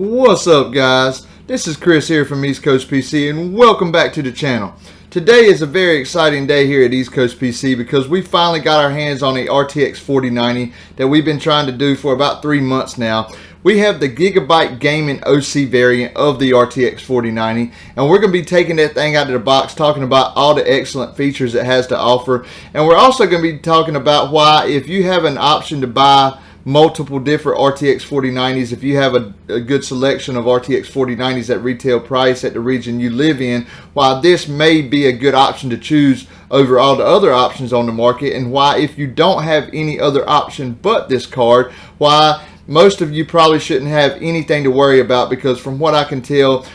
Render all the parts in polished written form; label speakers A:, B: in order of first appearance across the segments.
A: What's up, guys? This is Chris here from East Coast PC, and welcome back to the channel. Today is a very exciting day here at East Coast PC because we finally got our hands on a RTX 4090 that we've been trying to do for about 3 months now. We have the Gigabyte Gaming OC variant of the RTX 4090, and we're going to be taking that thing out of the box, talking about all the excellent features it has to offer. And we're also going to be talking about why, if you have an option to buy multiple different RTX 4090s, if you have a good selection of RTX 4090s at retail price at the region you live in, why this may be a good option to choose over all the other options on the market, and why, if you don't have any other option but this card, why most of you probably shouldn't have anything to worry about, because from what I can tell,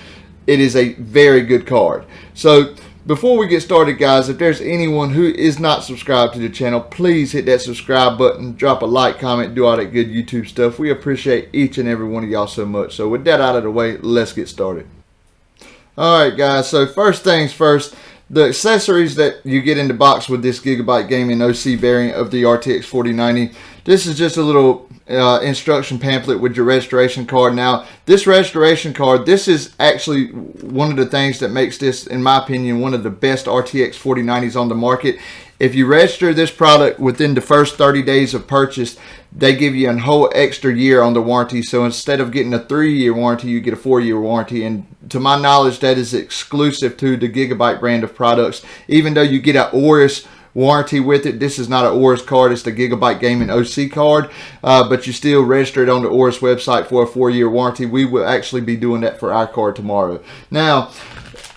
A: it is a very good card. So before we get started, guys, if there's anyone who is not subscribed to the channel, please hit that subscribe button, drop a like, comment, do all that good YouTube stuff. We appreciate each and every one of y'all so much. So with that out of the way, let's get started. Alright, guys, so first things first, the accessories that you get in the box with this Gigabyte Gaming OC variant of the RTX 4090, this is just a little instruction pamphlet with your registration card. Now, this registration card, this is actually one of the things that makes this, in my opinion, one of the best RTX 4090s on the market. If you register this product within the first 30 days of purchase, they give you a whole extra year on the warranty. So instead of getting a 3-year warranty, you get a 4-year warranty. And to my knowledge, that is exclusive to the Gigabyte brand of products. Even though you get an ORIS warranty with it, this is not an ORIS card, it's the Gigabyte Gaming OC card, but you still register it on the ORIS website for a 4-year warranty. We will actually be doing that for our card tomorrow. Now,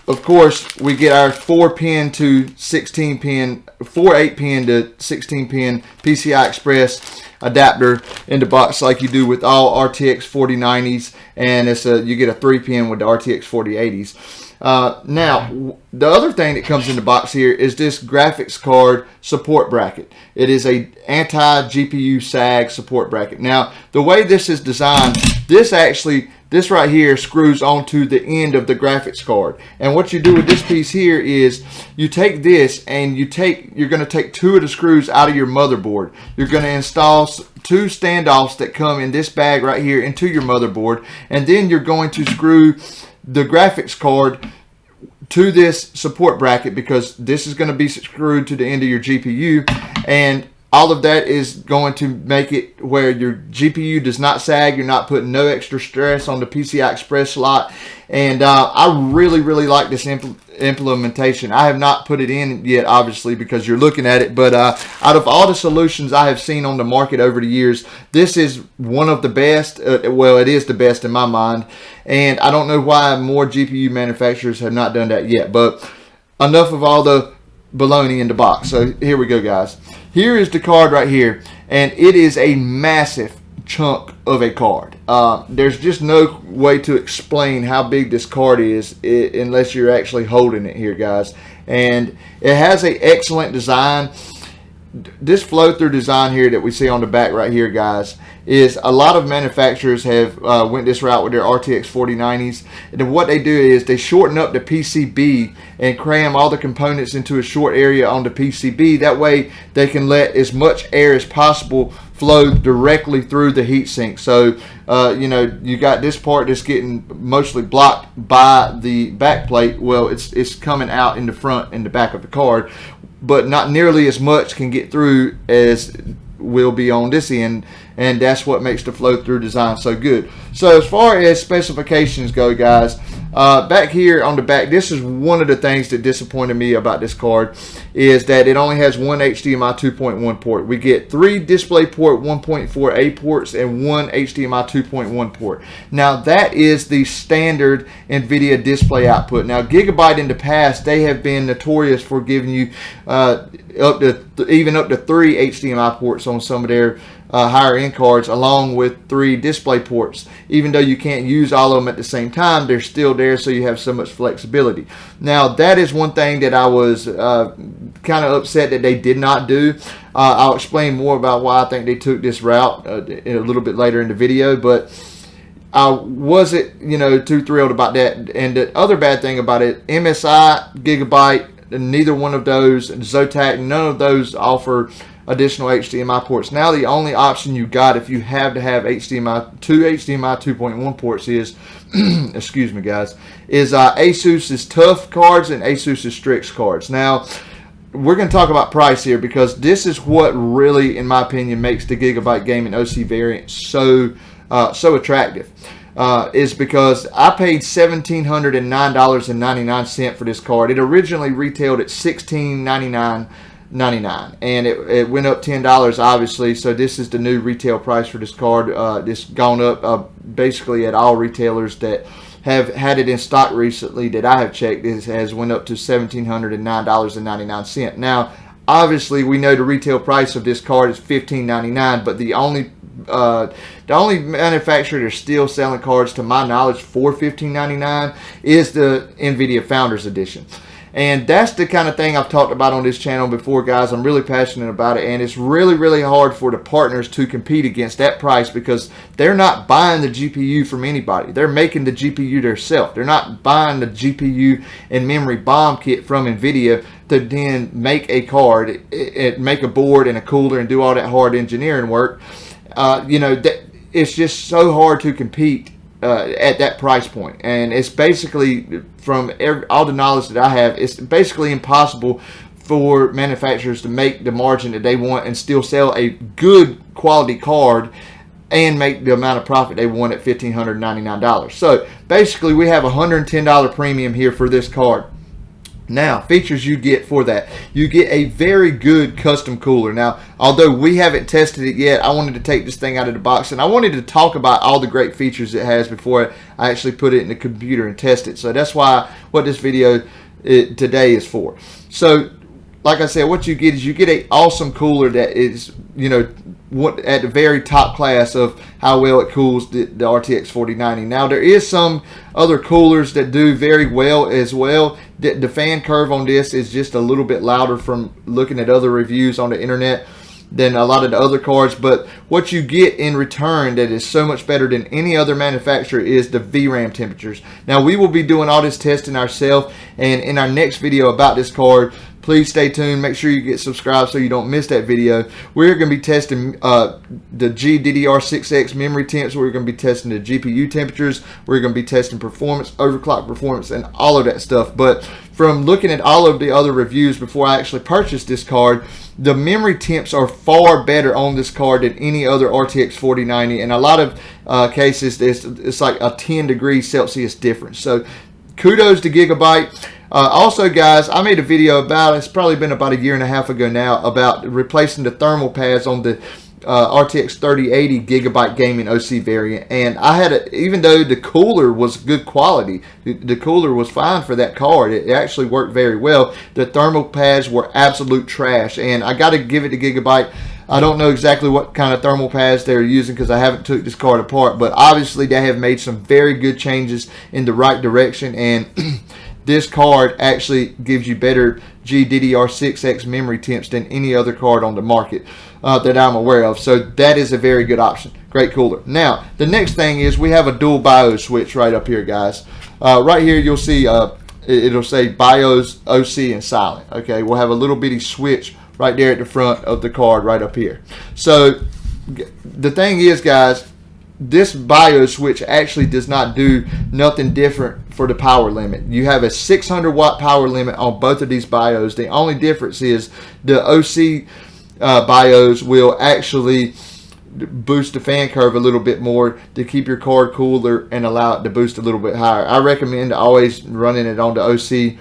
A: of course, we get our 4-pin to 16-pin, 8-pin to 16-pin PCI Express adapter in the box, like you do with all RTX 4090s, and you get a 3-pin with the RTX 4080s. Now, the other thing that comes in the box here is this graphics card support bracket. It is a anti-GPU sag support bracket. Now, the way this is designed, this right here screws onto the end of the graphics card. And what you do with this piece here is you take this and you're going to take 2 of the screws out of your motherboard. You're going to install 2 standoffs that come in this bag right here into your motherboard, and then you're going to screw the graphics card to this support bracket, because this is going to be screwed to the end of your GPU, and all of that is going to make it where your GPU does not sag. You're not putting no extra stress on the PCI Express slot. And I really like this implementation. I have not put it in yet, obviously, because you're looking at it. But out of all the solutions I have seen on the market over the years, this is one of the best. Well, it is the best in my mind. And I don't know why more GPU manufacturers have not done that yet. But enough of all the baloney in the box. So here we go, guys. Here is the card right here, and it is a massive chunk of a card. There's just no way to explain how big this card is unless you're actually holding it here, guys. And it has an excellent design. This flow-through design here that we see on the back right here, guys, is a lot of manufacturers have went this route with their RTX 4090s. And what they do is they shorten up the PCB and cram all the components into a short area on the PCB. That way they can let as much air as possible flow directly through the heatsink. So you got this part that's getting mostly blocked by the back plate. Well, it's coming out in the front and the back of the card, but not nearly as much can get through as will be on this end, and that's what makes the flow through design so good. So as far as specifications go, guys, back here on the back, this is one of the things that disappointed me about this card, is that it only has one HDMI 2.1 port. We get 3 DisplayPort 1.4a ports and 1 HDMI 2.1 port. Now that is the standard NVIDIA display output. Now Gigabyte in the past, they have been notorious for giving you even up to 3 HDMI ports on some of their higher end cards, along with 3 display ports. Even though you can't use all of them at the same time, they're still there, so you have so much flexibility. Now that is one thing that I was kind of upset that they did not do. I'll explain more about why I think they took this route a little bit later in the video, but I wasn't too thrilled about that. And the other bad thing about it, MSI, Gigabyte, neither one of those, Zotac, none of those offer additional HDMI ports. Now the only option you got if you have to have two HDMI 2.1 ports is, excuse me guys, is Asus's Tough cards and Asus's Strix cards. Now, we're going to talk about price here because this is what really, in my opinion, makes the Gigabyte Gaming OC variant so attractive. Is because I paid $1,709.99 for this card. It originally retailed at $1,699.99, and it went up $10 obviously. So this is the new retail price for this card. This gone up basically at all retailers that have had it in stock recently that I have checked. It has went up to $1,709.99. Now, obviously, we know the retail price of this card is $1,599, but the only manufacturer that's still selling cards, to my knowledge, for $1,599 is the NVIDIA Founders Edition. And that's the kind of thing I've talked about on this channel before, guys. I'm really passionate about it, and it's really, really hard for the partners to compete against that price because they're not buying the GPU from anybody. They're making the GPU themselves. They're not buying the GPU and memory bomb kit from NVIDIA to then make a card, make a board and a cooler and do all that hard engineering work. It's just so hard to compete at that price point, and it's basically, from all the knowledge that I have, it's basically impossible for manufacturers to make the margin that they want and still sell a good quality card and make the amount of profit they want at $1,599. So basically we have a $110 premium here for this card. Now, features you get for that. You get a very good custom cooler. Now, although we haven't tested it yet, I wanted to take this thing out of the box, and I wanted to talk about all the great features it has before I actually put it in the computer and test it. So that's why what this video today is for. So, like I said, what you get is you get an awesome cooler that is, at the very top class of how well it cools the RTX 4090. Now, there is some other coolers that do very well as well. The fan curve on this is just a little bit louder from looking at other reviews on the internet than a lot of the other cards, but what you get in return that is so much better than any other manufacturer is the VRAM temperatures. Now, we will be doing all this testing ourselves, and in our next video about this card, please stay tuned. Make sure you get subscribed so you don't miss that video. We're going to be testing the GDDR6X memory temps. We're going to be testing the GPU temperatures. We're going to be testing performance, overclock performance, and all of that stuff. But from looking at all of the other reviews before I actually purchased this card, the memory temps are far better on this card than any other RTX 4090. In a lot of cases, it's like a 10 degrees Celsius difference. So kudos to Gigabyte. Also, guys, I made a video about, it's probably been about a year and a half ago now, about replacing the thermal pads on the RTX 3080 Gigabyte Gaming OC variant. And I had even though the cooler was good quality, the cooler was fine for that card. It actually worked very well. The thermal pads were absolute trash, and I got to give it to Gigabyte. I don't know exactly what kind of thermal pads they're using because I haven't took this card apart, but obviously they have made some very good changes in the right direction, and this card actually gives you better GDDR6X memory temps than any other card on the market that I'm aware of. So that is a very good option. Great cooler. Now, the next thing is we have a dual BIOS switch right up here, guys. Right here you'll see it'll say BIOS, OC, and silent. Okay, we'll have a little bitty switch right there at the front of the card right up here. So the thing is, guys, this BIOS switch actually does not do nothing different for the power limit. You have a 600 watt power limit on both of these BIOS. The only difference is the OC BIOS will actually boost the fan curve a little bit more to keep your card cooler and allow it to boost a little bit higher. I recommend always running it on the OC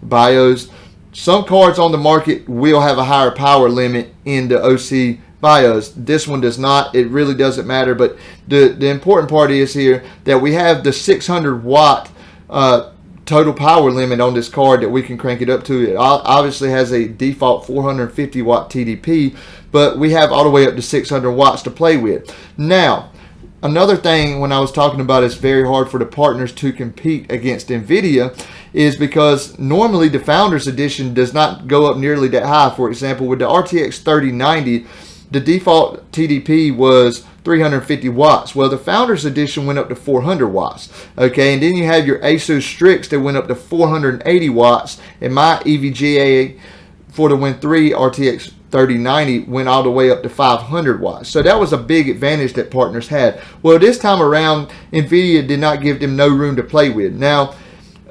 A: BIOS. Some cards on the market will have a higher power limit in the OC BIOS. This one does not. It really doesn't matter, but the important part is here that we have the 600 watt total power limit on this card that we can crank it up to. It obviously has a default 450 watt TDP, but we have all the way up to 600 watts to play with. Now, another thing when I was talking about it's very hard for the partners to compete against NVIDIA is because normally the Founders Edition does not go up nearly that high. For example, with the RTX 3090, the default TDP was 350 watts. Well, the Founders Edition went up to 400 watts. Okay, and then you have your Asus Strix that went up to 480 watts. And my EVGA for the Win 3 RTX 3090 went all the way up to 500 watts. So that was a big advantage that partners had. Well, this time around, NVIDIA did not give them no room to play with. Now,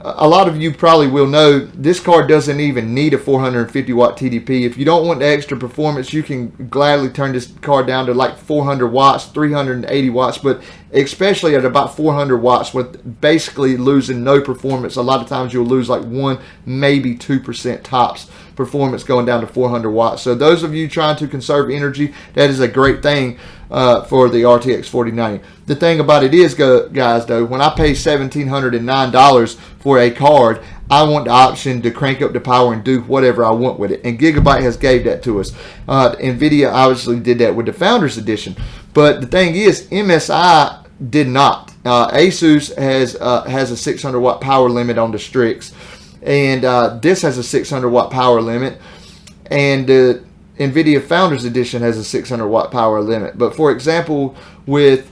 A: a lot of you probably will know this card doesn't even need a 450 watt TDP. If you don't want the extra performance, you can gladly turn this card down to like 400 watts, 380 watts, but especially at about 400 watts with basically losing no performance. A lot of times you'll lose like 1, maybe 2% tops performance going down to 400 watts. So those of you trying to conserve energy, that is a great thing for the RTX 4090. The thing about it is, guys, though, when I pay $1,709 for a card, I want the option to crank up the power and do whatever I want with it. And Gigabyte has gave that to us. NVIDIA obviously did that with the Founders Edition. But the thing is, MSI did not. Asus has a 600 watt power limit on the Strix. And this has a 600 watt power limit. And NVIDIA Founders Edition has a 600 watt power limit. But for example, with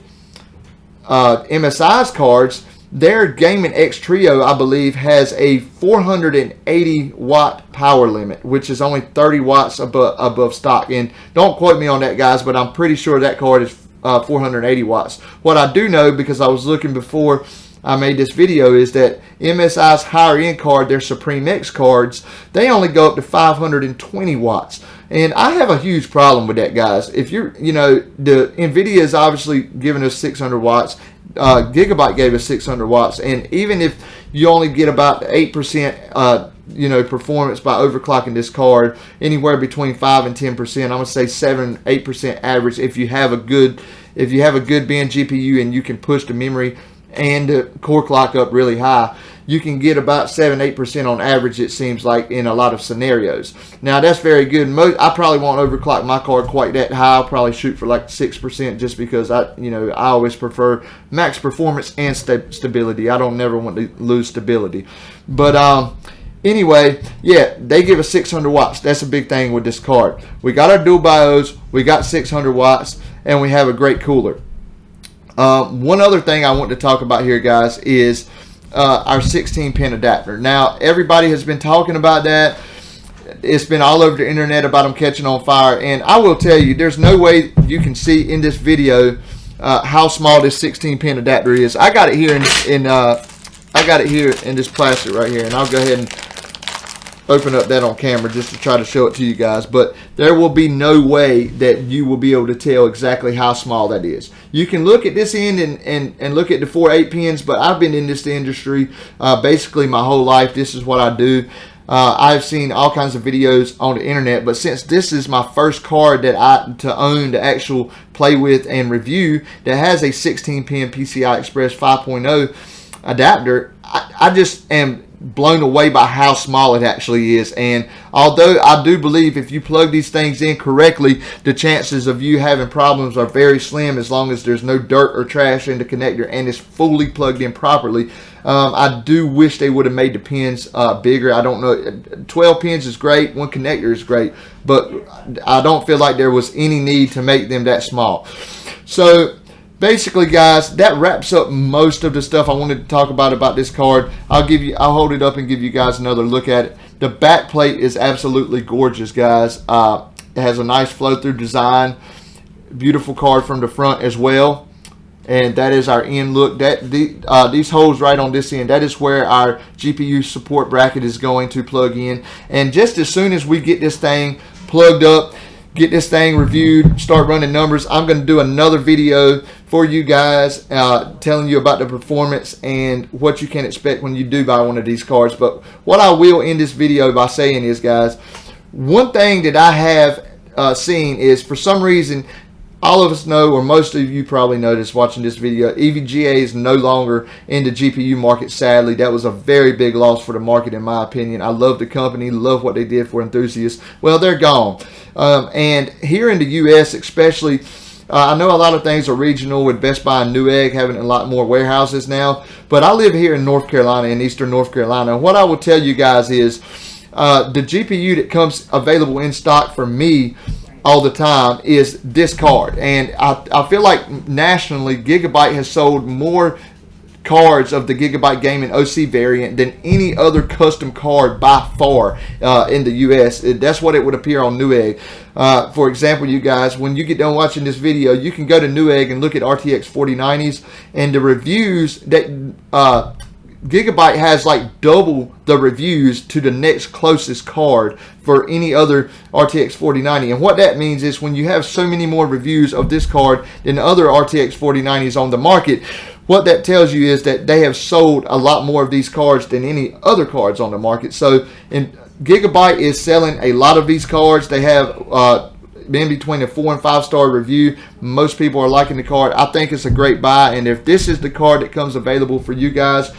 A: MSI's cards, their Gaming X Trio, I believe, has a 480 watt power limit, which is only 30 watts above stock. And don't quote me on that, guys, but I'm pretty sure that card is 480 watts. What I do know, because I was looking before I made this video, is that MSI's higher end card, their Supreme X cards, they only go up to 520 watts. And I have a huge problem with that, guys. If you're, the NVIDIA is obviously giving us 600 watts. Gigabyte gave us 600 watts. And even if you only get about 8%, performance by overclocking this card, anywhere between 5 and 10%, I'm gonna say 7-8% average. If you have a good bin GPU and you can push the memory and the core clock up really high, you can get about 7-8% on average, it seems like, in a lot of scenarios. Now that's very good. I probably won't overclock my card quite that high. I'll probably shoot for like 6%, just because I always prefer max performance and stability. I don't never want to lose stability. But anyway, yeah, they give us 600 watts. That's a big thing with this card. We got our dual BIOS, we got 600 watts, and we have a great cooler. One other thing I want to talk about here, guys, is our 16-pin adapter. Now, everybody has been talking about that. It's been all over the internet about them catching on fire. And I will tell you, there's no way you can see in this video how small this 16-pin adapter is. I got it here in this plastic right here, and I'll go ahead and open up that on camera just to try to show it to you guys. But there will be no way that you will be able to tell exactly how small that is. You can look at this end and look at the 4 8-pins, but I've been in this industry basically my whole life. This is what I do. I've seen all kinds of videos on the internet, but since this is my first card that to own, to actual play with and review, that has a 16-pin PCI Express 5.0 adapter, I just am blown away by how small it actually is. And although I do believe if you plug these things in correctly, the chances of you having problems are very slim, as long as there's no dirt or trash in the connector and it's fully plugged in properly. I do wish they would have made the pins bigger. I don't know, 12 pins is great, one connector is great, but I don't feel like there was any need to make them that small. So basically, guys, that wraps up most of the stuff I wanted to talk about this card. I'll hold it up and give you guys another look at it. The back plate is absolutely gorgeous, guys. It has a nice flow-through design. Beautiful card from the front as well. And that is our end look. These holes right on this end, that is where our GPU support bracket is going to plug in. And just as soon as we get this thing plugged up, get this thing reviewed, start running numbers, I'm going to do another video for you guys telling you about the performance and what you can expect when you do buy one of these cards. But what I will end this video by saying is, guys, one thing that I have seen is, for some reason, all of us know, or most of you probably noticed watching this video, EVGA is no longer in the GPU market, sadly. That was a very big loss for the market, in my opinion. I love the company, love what they did for enthusiasts. Well, they're gone. And here in the US especially, I know a lot of things are regional, with Best Buy and Newegg having a lot more warehouses now. But I live here in North Carolina, in eastern North Carolina. And what I will tell you guys is the GPU that comes available in stock for me all the time is this card. And I feel like nationally, Gigabyte has sold more cards of the Gigabyte Gaming OC variant than any other custom card by far in the US. That's what it would appear on Newegg. For example, you guys, when you get done watching this video, you can go to Newegg and look at RTX 4090s, and the reviews that Gigabyte has like double the reviews to the next closest card for any other RTX 4090. And what that means is when you have so many more reviews of this card than the other RTX 4090s on the market, what that tells you is that they have sold a lot more of these cards than any other cards on the market. So Gigabyte is selling a lot of these cards. They have in between a 4 and 5 star review. Most people are liking the card. I think it's a great buy, and if this is the card that comes available for you guys,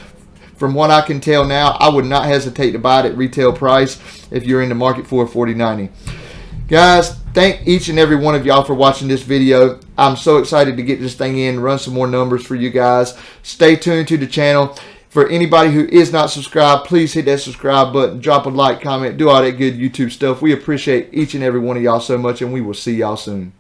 A: from what I can tell now, I would not hesitate to buy it at retail price if you're in the market for a 4090. Guys, thank each and every one of y'all for watching this video. I'm so excited to get this thing in, run some more numbers for you guys. Stay tuned to the channel. For anybody who is not subscribed, please hit that subscribe button, drop a like, comment, do all that good YouTube stuff. We appreciate each and every one of y'all so much, and we will see y'all soon.